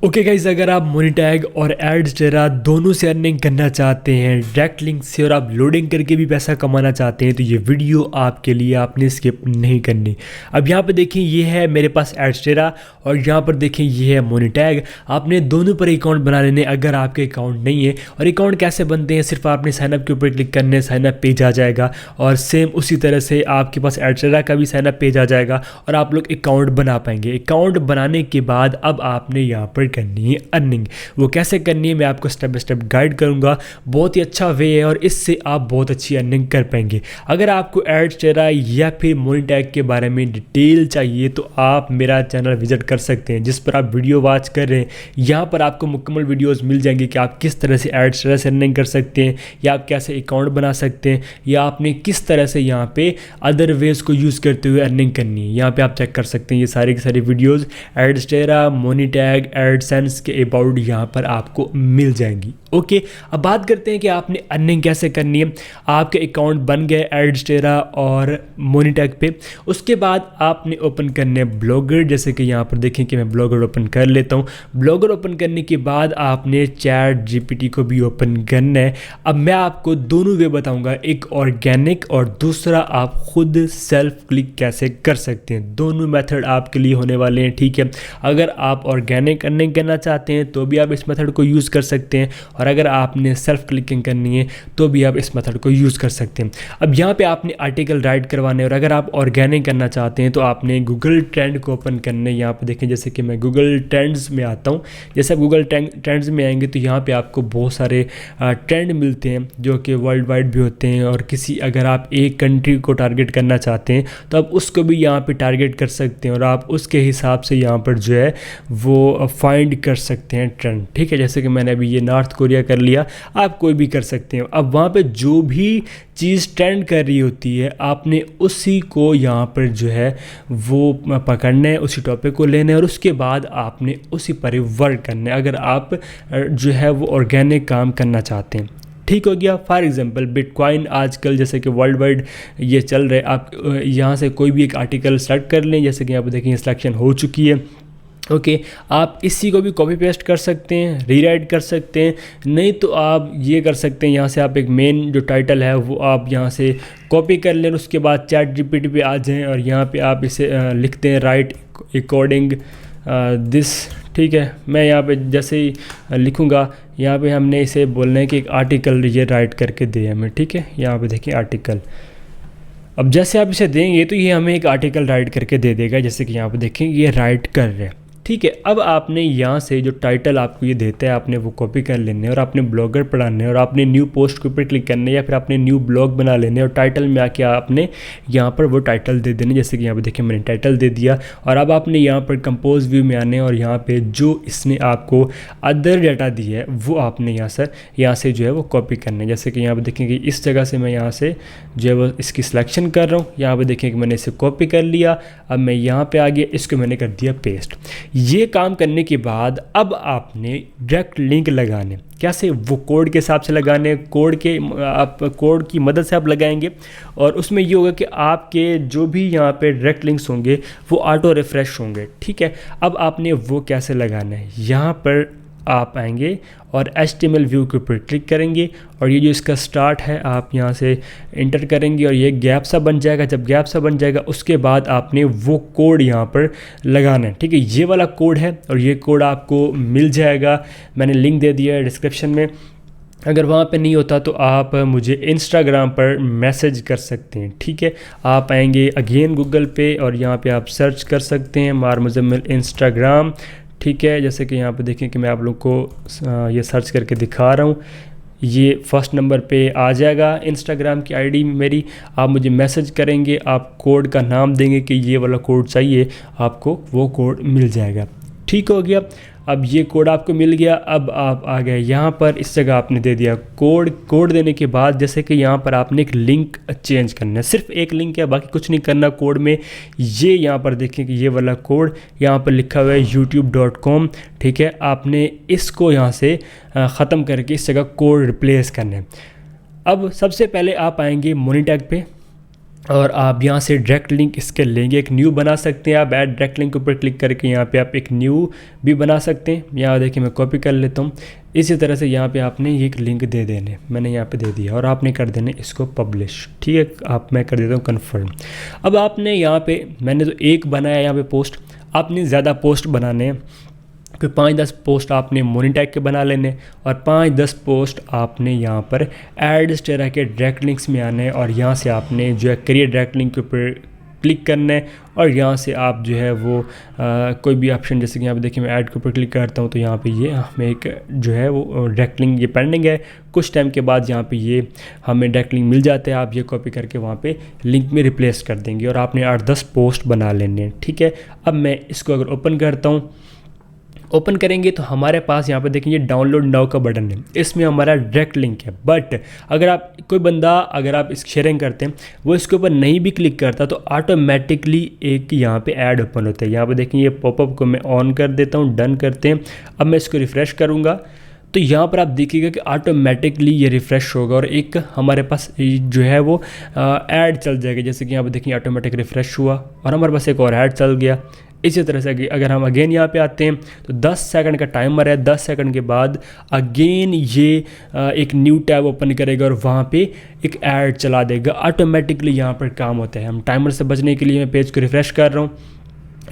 Okay guys, अगर आप मोनीटैग और एडस्टेरा दोनों से अर्निंग करना चाहते हैं डायरेक्ट लिंक से और आप लोडिंग करके भी पैसा कमाना चाहते हैं तो ये वीडियो आपके लिए, आपने स्किप नहीं करनी। अब यहाँ पर देखें, ये है मेरे पास एडस्टेरा और यहाँ पर देखें ये है मोनीटैग। आपने दोनों पर अकाउंट बना लेने अगर आपके अकाउंट नहीं है। और अकाउंट कैसे बनते हैं, सिर्फ आपने साइनअप के ऊपर क्लिक करने, साइनअप पेज आ जाएगा और सेम उसी तरह से आपके पास एडस्टेरा का भी साइनअप पेज आ जाएगा और आप लोग अकाउंट बना पाएंगे। अकाउंट बनाने के बाद अब आपने यहाँ पर करनी है अर्निंग। वो कैसे करनी है मैं आपको स्टेप बाय स्टेप गाइड करूंगा। बहुत ही अच्छा वे है और इससे आप बहुत अच्छी अर्निंग कर पाएंगे। अगर आपको एडस्टेरा या फिर मोनीटैग के बारे में डिटेल चाहिए तो आप मेरा चैनल विजिट कर सकते हैं, जिस पर आप वीडियो वॉच कर रहे हैं। यहाँ पर आपको मुकम्मल वीडियोस मिल जाएंगे कि आप किस तरह से एडस्टेरा से अर्निंग कर सकते हैं, या आप कैसे अकाउंट बना सकते हैं, या आपने किस तरह से यहाँ पे अदर वेज को यूज़ करते हुए अर्निंग करनी है। यहाँ पे आप चेक कर सकते हैं ये सारी की सारी वीडियोज़ एडस्टेरा, मोनीटैग, एडसेंस के अबाउट यहाँ पर आपको मिल जाएंगी। ओके, अब बात करते हैं कि आपने अर्निंग कैसे करनी है। आपके अकाउंट बन गए एडस्टेरा और मोनीटैग पे, उसके बाद आपने ओपन करने ब्लॉगर। जैसे कि यहाँ पर देखें कि मैं ब्लॉगर ओपन कर लेता हूँ। ब्लॉगर ओपन करने के बाद आपने चैट जीपीटी को भी ओपन करना है। अब मैं आपको दोनों वे बताऊँगा, एक ऑर्गेनिक और दूसरा आप खुद सेल्फ क्लिक कैसे कर सकते हैं। दोनों मेथड आपके लिए होने वाले हैं, ठीक है। अगर आप ऑर्गेनिक अर्निंग करना चाहते हैं तो भी आप इस मेथड को यूज़ कर सकते हैं, और अगर आपने सेल्फ क्लिकिंग करनी है तो भी आप इस मेथड को यूज़ कर सकते हैं। अब यहाँ पे आपने आर्टिकल राइट करवाने, और अगर आप ऑर्गेनिक करना चाहते हैं तो आपने गूगल ट्रेंड को ओपन करने। यहाँ पे देखें, जैसे कि मैं गूगल ट्रेंड्स में आता हूँ। जैसे आप गूगल ट्रेंड्स में आएंगे तो यहाँ पे आपको बहुत सारे ट्रेंड मिलते हैं जो कि वर्ल्ड वाइड भी होते हैं, और किसी अगर आप एक कंट्री को टारगेट करना चाहते हैं तो आप उसको भी यहाँ पे टारगेट कर सकते हैं, और आप उसके हिसाब से यहाँ पर जो है वो फाइंड कर सकते हैं ट्रेंड, ठीक है। जैसे कि मैंने अभी ये नॉर्थ कोरिया कर लिया, आप कोई भी कर सकते हैं। अब वहाँ पे जो भी चीज़ ट्रेंड कर रही होती है आपने उसी को यहाँ पर जो है वो पकड़ना है, उसी टॉपिक को लेना है, और उसके बाद आपने उसी पर वर्क करना है अगर आप जो है वो ऑर्गेनिक काम करना चाहते हैं। ठीक हो गया। फॉर एग्जांपल बिटकॉइन आजकल जैसे कि वर्ल्ड वाइड ये चल रहा है। आप यहाँ से कोई भी एक आर्टिकल सेलेक्ट कर लें। जैसे कि यहाँ पर देखें सिलेक्शन हो चुकी है। ओके, आप इसी को भी कॉपी पेस्ट कर सकते हैं, रीराइट कर सकते हैं। नहीं तो आप ये कर सकते हैं, यहाँ से आप एक मेन जो टाइटल है वो आप यहाँ से कॉपी कर लें, उसके बाद चैट जीपीटी पे आ जाएं और यहाँ पे आप इसे लिखते हैं राइट अकॉर्डिंग दिस, ठीक है। मैं यहाँ पे जैसे ही लिखूँगा यहाँ पे हमने इसे बोलना है कि एक आर्टिकल ये राइट करके दे हमें, ठीक है। यहाँ पे देखिए आर्टिकल। अब जैसे आप इसे देंगे तो ये हमें एक आर्टिकल राइट करके दे देगा। जैसे कि यहाँ पे देखें ये राइट कर रहे हैं, ठीक है। अब आपने यहाँ से जो टाइटल आपको ये देता है आपने वो कॉपी कर लेने, और आपने ब्लॉगर पढ़ाने, और आपने न्यू पोस्ट के ऊपर क्लिक करने, या फिर आपने न्यू ब्लॉग बना लेने, और टाइटल में आके आपने यहाँ पर वो टाइटल दे देने। जैसे कि यहाँ पे देखिए मैंने टाइटल दे दिया, और अब आपने यहाँ पर कंपोज व्यू में आने, और यहाँ पे जो इसने आपको अदर डाटा दी है वो आपने यहाँ से जो है वो कॉपी करना है। जैसे कि यहाँ पर देखें कि इस जगह से मैं यहाँ से जो है वो इसकी सिलेक्शन कर रहा हूँ। यहाँ पर देखें कि मैंने इसे कॉपी कर लिया। अब मैं यहाँ पर आ गया, इसको मैंने कर दिया पेस्ट। ये काम करने के बाद अब आपने डायरेक्ट लिंक लगाने। कैसे? वो कोड के हिसाब से लगाने, आप कोड की मदद से आप लगाएंगे, और उसमें ये होगा कि आपके जो भी यहाँ पे डायरेक्ट लिंक्स होंगे वो ऑटो रिफ्रेश होंगे, ठीक है। अब आपने वो कैसे लगाना है, यहाँ पर आप आएंगे और HTML व्यू के ऊपर क्लिक करेंगे, और ये जो इसका स्टार्ट है आप यहाँ से इंटर करेंगे, और ये गैप सा बन जाएगा। जब गैप सा बन जाएगा उसके बाद आपने वो कोड यहाँ पर लगाना है, ठीक है। ये वाला कोड है और ये कोड आपको मिल जाएगा, मैंने लिंक दे दिया है डिस्क्रिप्शन में। अगर वहाँ पे नहीं होता तो आप मुझे इंस्टाग्राम पर मैसेज कर सकते हैं, ठीक है। आप आएंगे अगेन गूगल पे, और यहाँ पे आप सर्च कर सकते हैं मार मुजम्मिल इंस्टाग्राम, ठीक है। जैसे कि यहाँ पे देखें कि मैं आप लोग को ये सर्च करके दिखा रहा हूँ, ये फर्स्ट नंबर पे आ जाएगा इंस्टाग्राम की आईडी मेरी। आप मुझे मैसेज करेंगे, आप कोड का नाम देंगे कि ये वाला कोड चाहिए, आपको वो कोड मिल जाएगा। ठीक हो गया। अब ये कोड आपको मिल गया। अब आप आ गए यहाँ पर, इस जगह आपने दे दिया कोड देने के बाद जैसे कि यहाँ पर आपने एक लिंक चेंज करना है। सिर्फ एक लिंक है, बाकी कुछ नहीं करना कोड में। ये यहाँ पर देखें कि ये वाला कोड यहाँ पर लिखा हुआ है youtube.com, ठीक है। आपने इसको यहाँ से ख़त्म करके इस जगह कोड रिप्लेस करना है। अब सबसे पहले आप आएंगे मोनीटैग पे। और आप यहाँ से डायरेक्ट लिंक इसके लेंगे, एक न्यू बना सकते हैं आप। ऐड डायरेक्ट लिंक के ऊपर क्लिक करके यहाँ पे आप एक न्यू भी बना सकते हैं। यहाँ देखिए मैं कॉपी कर लेता हूँ। इसी तरह से यहाँ पे आपने ये एक लिंक दे देने, मैंने यहाँ पे दे दिया, और आपने कर देने इसको पब्लिश। ठीक है, आप मैं कर देता हूँ कन्फर्म। अब आपने यहाँ पे, मैंने तो एक बनाया यहाँ पे पोस्ट, आपने ज़्यादा पोस्ट बनाने हैं, कोई 5-10 पोस्ट आपने मोनीटैग के बना लेने, और 5-10 पोस्ट आपने यहाँ पर एड्स टेरा के डायरेक्ट लिंक्स में आने, और यहाँ से आपने जो है क्रिएट डायरेक्ट लिंक के ऊपर क्लिक करना है, और यहाँ से आप जो है वो कोई भी ऑप्शन, जैसे कि यहाँ पे देखिए मैं ऐड के ऊपर क्लिक करता हूँ तो यहाँ पे ये हमें एक जो है वो डायरेक्ट लिंक ये पेंडिंग है। कुछ टाइम के बाद यहाँ पे ये हमें डायरेक्ट लिंक मिल जाते हैं, आप ये कॉपी करके वहाँ पे लिंक में रिप्लेस कर देंगे, और आपने 8-10 पोस्ट बना लेने हैं। ठीक है, अब मैं इसको अगर ओपन करता हूँ, ओपन करेंगे तो हमारे पास यहाँ पे देखेंगे डाउनलोड नाउ का बटन है, इसमें हमारा डायरेक्ट लिंक है। बट अगर आप कोई बंदा, अगर आप इस शेयरिंग करते हैं, वो इसके ऊपर नहीं भी क्लिक करता तो ऑटोमेटिकली एक यहाँ पे ऐड ओपन होता है। यहाँ पे देखेंगे ये पॉपअप को मैं ऑन कर देता हूँ, डन करते हैं। अब मैं इसको रिफ़्रेश करूँगा तो यहाँ पर आप देखिएगा कि ऑटोमेटिकली ये रिफ़्रेश होगा और एक हमारे पास जो है वो ऐड चल जाएगा। जैसे कि यहाँ पे देखेंगे ऑटोमेटिक रिफ़्रेश हुआ और हमारे पास एक और ऐड चल गया। इसी तरह से अगर हम अगेन यहाँ पे आते हैं तो 10 सेकंड का टाइमर है, 10 सेकंड के बाद अगेन ये एक न्यू टैब ओपन करेगा और वहाँ पे एक ऐड चला देगा। ऑटोमेटिकली यहाँ पर काम होता है। हम टाइमर से बचने के लिए मैं पेज को रिफ़्रेश कर रहा हूँ,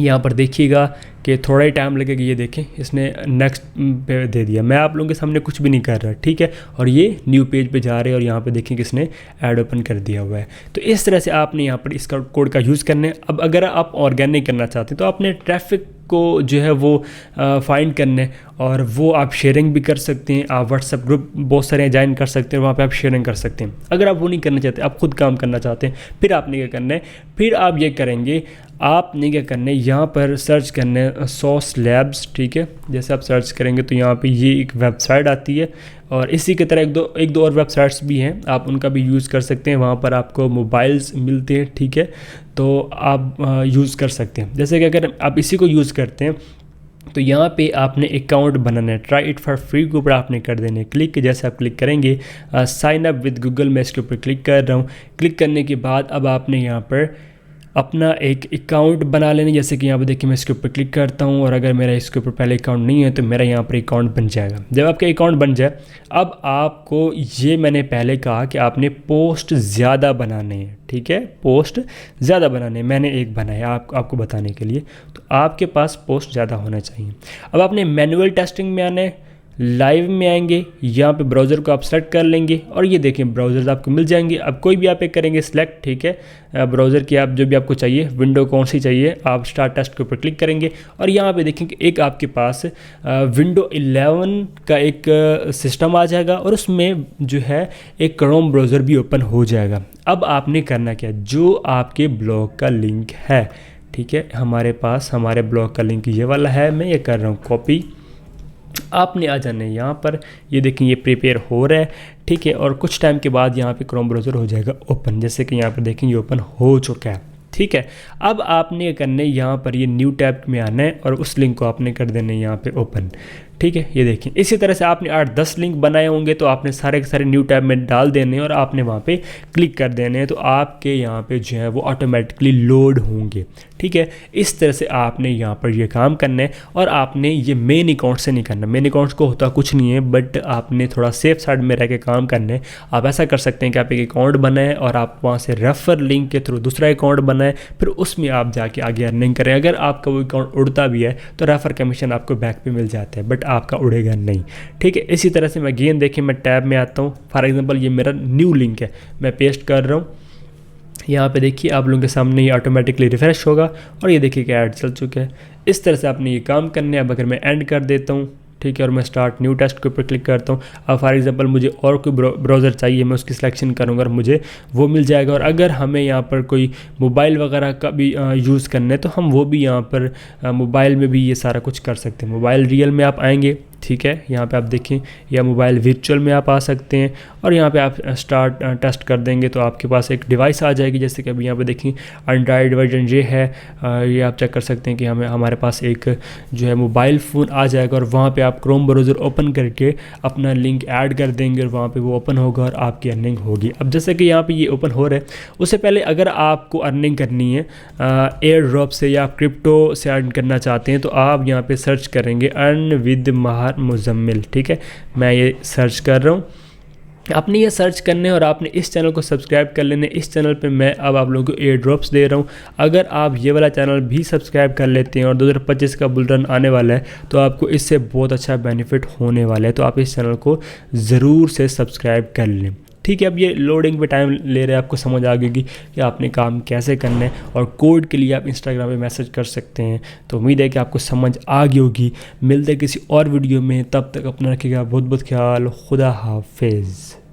यहाँ पर देखिएगा कि थोड़ा ही टाइम लगेगा। ये देखें इसने नेक्स्ट पे दे दिया, मैं आप लोगों के सामने कुछ भी नहीं कर रहा, ठीक है। और ये न्यू पेज पे जा रहे हैं और यहाँ पे देखें किसने ऐड ओपन कर दिया हुआ है। तो इस तरह से आपने यहाँ पर इसका कोड का यूज़ करना है। अब अगर आप ऑर्गेनिक करना चाहते हैं तो आपने ट्रैफिक को जो है वो फाइंड करने, और वो आप शेयरिंग भी कर सकते हैं। आप व्हाट्सएप ग्रुप बहुत सारे ज्वाइन कर सकते हैं, वहाँ पे आप शेयरिंग कर सकते हैं। अगर आप वो नहीं करना चाहते, आप खुद काम करना चाहते हैं, फिर आपने क्या करना है, फिर आप ये करेंगे, आपने क्या करना है, यहाँ पर सर्च करना है सॉस लैब्स, ठीक है। जैसे आप सर्च करेंगे तो यहाँ पे ये एक वेबसाइट आती है, और इसी की तरह एक दो और वेबसाइट्स भी हैं, आप उनका भी यूज़ कर सकते हैं। वहाँ पर आपको मोबाइल्स मिलते हैं, ठीक है, तो आप यूज़ कर सकते हैं। जैसे कि अगर आप इसी को यूज़ करते हैं तो यहाँ पे आपने अकाउंट बनाना है, ट्राई इट फॉर फ्री के ऊपर आपने कर देना है क्लिक। जैसे आप क्लिक करेंगे साइन अप विद गूगल, मैं इसके ऊपर क्लिक कर रहा हूँ। क्लिक करने के बाद अब आपने यहाँ पर अपना एक अकाउंट बना लेना। जैसे कि यहाँ पे देखिए मैं इसके ऊपर क्लिक करता हूँ, और अगर मेरा इसके ऊपर पहले अकाउंट नहीं है तो मेरा यहाँ पर अकाउंट बन जाएगा। जब आपका अकाउंट बन जाए, अब आपको ये मैंने पहले कहा कि आपने पोस्ट ज़्यादा बनाने हैं, ठीक है, पोस्ट ज़्यादा बनाने हैं। मैंने एक बनाया आपको बताने के लिए, तो आपके पास पोस्ट ज़्यादा होना चाहिए। अब आपने मैनुअल टेस्टिंग में आना है, लाइव में आएंगे, यहाँ पे ब्राउज़र को आप सेलेक्ट कर लेंगे और ये देखें ब्राउज़र्स आपको मिल जाएंगे। अब कोई भी आप एक करेंगे सिलेक्ट, ठीक है, ब्राउज़र की आप जो भी आपको चाहिए, विंडो कौन सी चाहिए, आप स्टार्ट टेस्ट के ऊपर क्लिक करेंगे और यहाँ पे देखेंगे एक आपके पास विंडो 11 का एक सिस्टम आ जाएगा और उसमें जो है एक क्रोम ब्राउज़र भी ओपन हो जाएगा। अब आपने करना क्या, जो आपके ब्लॉग का लिंक है, ठीक है, हमारे पास हमारे ब्लॉग का लिंक ये वाला है, मैं ये कर रहा हूँ कॉपी। आपने आ जाना है यहाँ पर, ये देखें ये प्रिपेयर हो रहा है, ठीक है, और कुछ टाइम के बाद यहाँ पे क्रोम ब्राउज़र हो जाएगा ओपन। जैसे कि यहाँ पर देखें ये ओपन हो चुका है, ठीक है। अब आपने करना है यहाँ पर ये न्यू टैब में आना है और उस लिंक को आपने कर देना है यहाँ पे ओपन, ठीक है। ये देखिए इसी तरह से आपने 8-10 लिंक बनाए होंगे तो आपने सारे के सारे न्यू टैब में डाल देने और आपने वहाँ पे क्लिक कर देने हैं, तो आपके यहाँ पे जो है वो ऑटोमेटिकली लोड होंगे, ठीक है। इस तरह से आपने यहाँ पर ये काम करना है और आपने ये मेन अकाउंट से नहीं करना। मेन अकाउंट को होता कुछ नहीं है, बट आपने थोड़ा सेफ साइड में रह के काम करना है। आप ऐसा कर सकते हैं कि आप एक अकाउंट बनाएं और आप वहाँ से रेफर लिंक के थ्रू दूसरा अकाउंट बनाएं, फिर उसमें आप जाके आगे अर्निंग करें। अगर आपका वो अकाउंट उड़ता भी है तो रेफर कमीशन आपको बैक पे मिल जाता है, बट आपका उड़ेगा नहीं, ठीक है। इसी तरह से मैं गेन देखिए मैं टैब में आता हूँ, फॉर एग्जांपल ये मेरा न्यू लिंक है, मैं पेस्ट कर रहा हूँ। यहाँ पे देखिए आप लोगों के सामने ये ऑटोमेटिकली रिफ्रेश होगा और ये देखिए कि ऐड चल चुका है। इस तरह से आपने ये काम करने। अब अगर मैं एंड कर देता हूँ, ठीक है, और मैं स्टार्ट न्यू टेस्ट के ऊपर क्लिक करता हूँ। अब फॉर एग्जांपल मुझे और कोई ब्राउज़र चाहिए, मैं उसकी सिलेक्शन करूँगा और मुझे वो मिल जाएगा। और अगर हमें यहाँ पर कोई मोबाइल वगैरह का भी यूज़ करना है तो हम वो भी यहाँ पर मोबाइल में भी ये सारा कुछ कर सकते हैं। मोबाइल रियल में आप आएंगे, ठीक है, यहाँ पे आप देखें, या मोबाइल वर्चुअल में आप आ सकते हैं और यहाँ पे आप स्टार्ट टेस्ट कर देंगे तो आपके पास एक डिवाइस आ जाएगी। जैसे कि अभी यहाँ पे देखें एंड्रॉयड वर्जन ये है, ये आप चेक कर सकते हैं कि हमारे पास एक जो है मोबाइल फ़ोन आ जाएगा और वहाँ पे आप क्रोम ब्राउज़र ओपन करके अपना लिंक ऐड कर देंगे और वहाँ पे वो ओपन होगा और आपकी अर्निंग होगी। अब जैसे कि यहाँ पे ये ओपन हो रहा है, उससे पहले अगर आपको अर्निंग करनी है एयर ड्रॉप से या आप क्रिप्टो से अर्न करना चाहते हैं तो आप यहाँ पे सर्च करेंगे अर्न विद माहिर मुजम्मिल। ठीक है, मैं ये सर्च कर रहा हूँ। आपने ये सर्च करने और आपने इस चैनल को सब्सक्राइब कर लेने। इस चैनल पे मैं अब आप लोगों को एयर ड्रॉप्स दे रहा हूँ। अगर आप ये वाला चैनल भी सब्सक्राइब कर लेते हैं और 2025 का बुल रन आने वाला है तो आपको इससे बहुत अच्छा बेनिफिट होने वाला है, तो आप इस चैनल को ज़रूर से सब्सक्राइब कर लें। ठीक है, अब ये लोडिंग पे टाइम ले रहे हैं, आपको समझ आ गई कि आपने काम कैसे करना है और कोड के लिए आप इंस्टाग्राम पे मैसेज कर सकते हैं। तो उम्मीद है कि आपको समझ आ गई होगी। मिलते हैं किसी और वीडियो में, तब तक अपना रखिएगा बहुत बहुत ख्याल। खुदा हाफिज़।